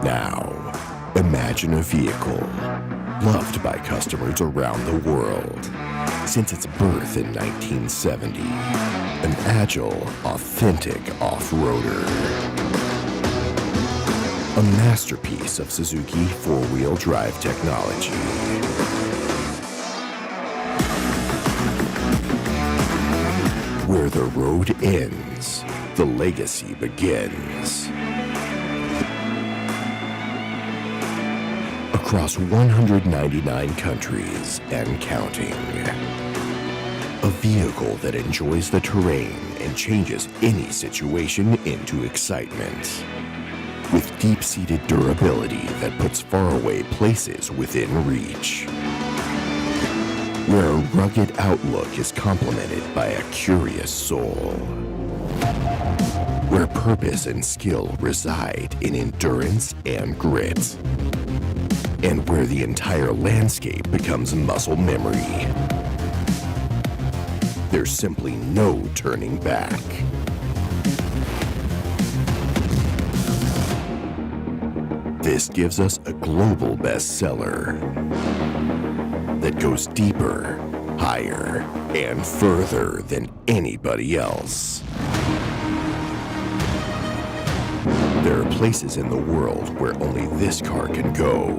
Now, imagine a vehicle loved by customers around the world since its birth in 1970. An agile, authentic off-roader. A masterpiece of Suzuki four-wheel drive technology. Where the road ends, the legacy begins. Across 199 countries and counting. A vehicle that enjoys the terrain and changes any situation into excitement. With deep-seated durability that puts faraway places within reach. Where a rugged outlook is complemented by a curious soul. Where purpose and skill reside in endurance and grit. And where the entire landscape becomes muscle memory. There's simply no turning back. This gives us a global bestseller that goes deeper, higher, and further than anybody else. There are places in the world where only this car can go.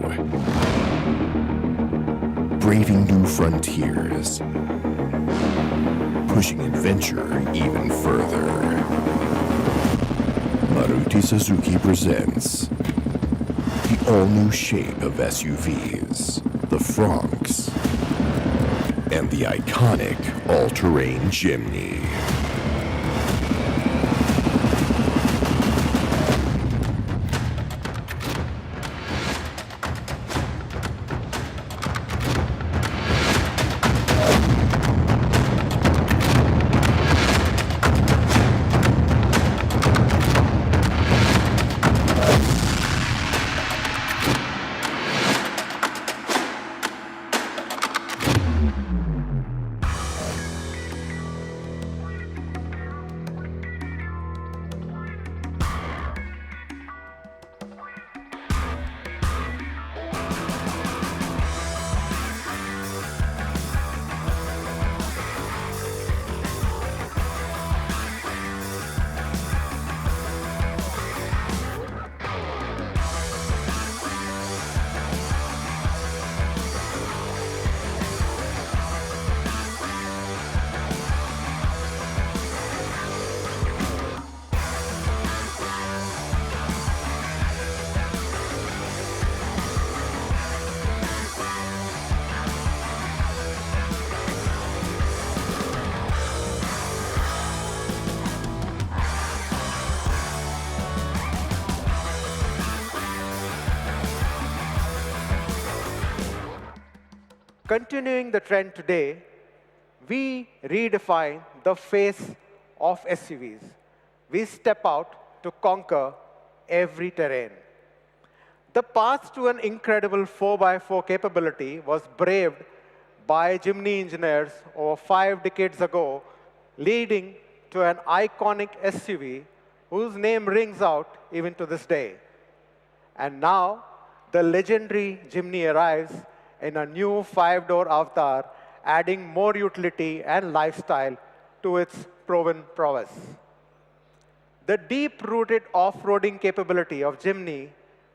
Braving new frontiers. Pushing adventure even further. Maruti Suzuki presents the all-new shape of SUVs, the Franks, and the iconic all-terrain Jimny. Continuing the trend today, we redefine the face of SUVs. We step out to conquer every terrain. The path to an incredible 4x4 capability was braved by Jimny engineers over 5 decades ago, leading to an iconic SUV whose name rings out even to this day. And now, the legendary Jimny arrives in a new 5-door avatar, adding more utility and lifestyle to its proven prowess. The deep-rooted off-roading capability of Jimny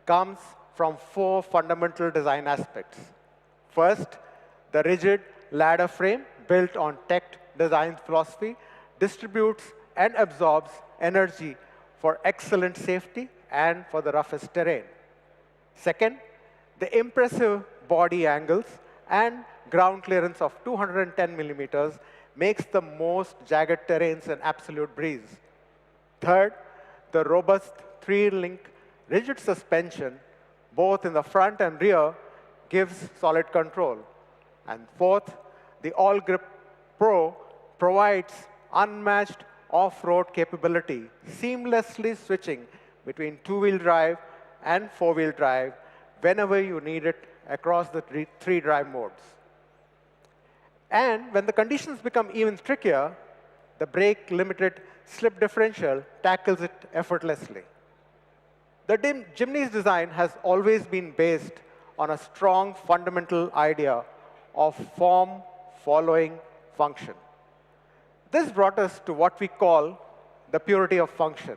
comes from 4 fundamental design aspects. First, the rigid ladder frame built on tech design philosophy distributes and absorbs energy for excellent safety and for the roughest terrain. Second, the impressive body angles and ground clearance of 210 millimeters makes the most jagged terrains an absolute breeze. Third, the robust 3-link rigid suspension, both in the front and rear, gives solid control. And fourth, the All Grip Pro provides unmatched off-road capability, seamlessly switching between 2-wheel drive and 4-wheel drive whenever you need it across the 3 drive modes. And when the conditions become even trickier, the brake-limited slip differential tackles it effortlessly. The Jimny's design has always been based on a strong fundamental idea of form following function. This brought us to what we call the purity of function,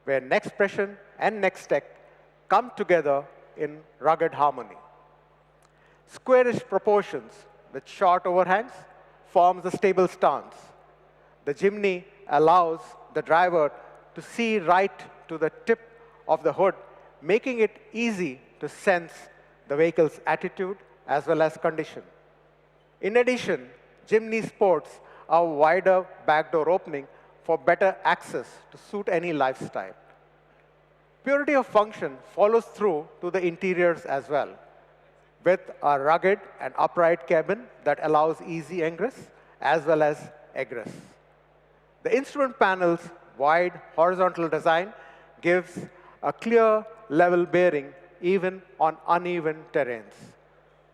where Nexpression and Nextech come together in rugged harmony. Squarish proportions with short overhangs forms a stable stance. The Jimny allows the driver to see right to the tip of the hood, making it easy to sense the vehicle's attitude as well as condition. In addition, Jimny sports a wider back door opening for better access to suit any lifestyle. Purity of function follows through to the interiors as well, with a rugged and upright cabin that allows easy ingress as well as egress. The instrument panel's wide horizontal design gives a clear level bearing even on uneven terrains.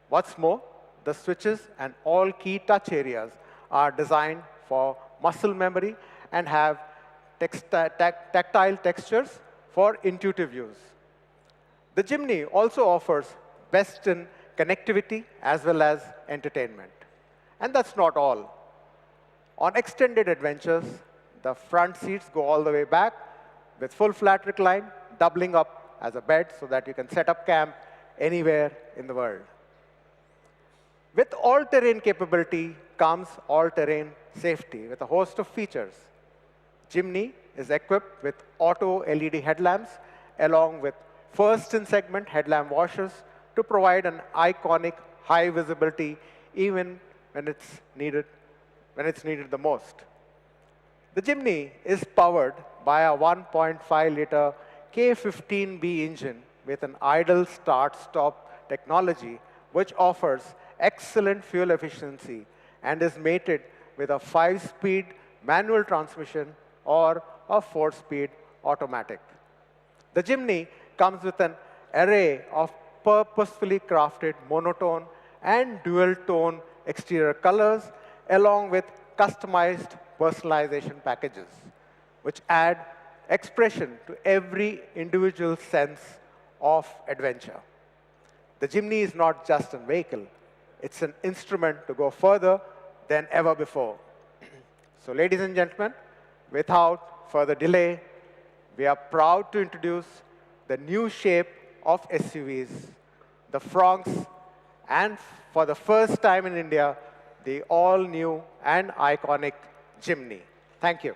What's more, the switches and all key touch areas are designed for muscle memory and have tactile textures for intuitive use. The Jimny also offers best in connectivity as well as entertainment. And that's not all. On extended adventures, the front seats go all the way back with full flat recline, doubling up as a bed so that you can set up camp anywhere in the world. With all-terrain capability comes all-terrain safety with a host of features. Jimny is equipped with auto LED headlamps along with first-in-segment headlamp washers to provide an iconic high visibility even when it's needed the most. The Jimny is powered by a 1.5-liter K15B engine with an idle start-stop technology, which offers excellent fuel efficiency and is mated with a 5-speed manual transmission or a 4-speed automatic. The Jimny comes with an array of purposefully crafted monotone and dual-tone exterior colors, along with customized personalization packages, which add expression to every individual sense of adventure. The Jimny is not just a vehicle, it's an instrument to go further than ever before. So ladies and gentlemen, without further delay, we are proud to introduce the new shape of SUVs, the Fronx, and for the first time in India, the all-new and iconic Jimny. Thank you.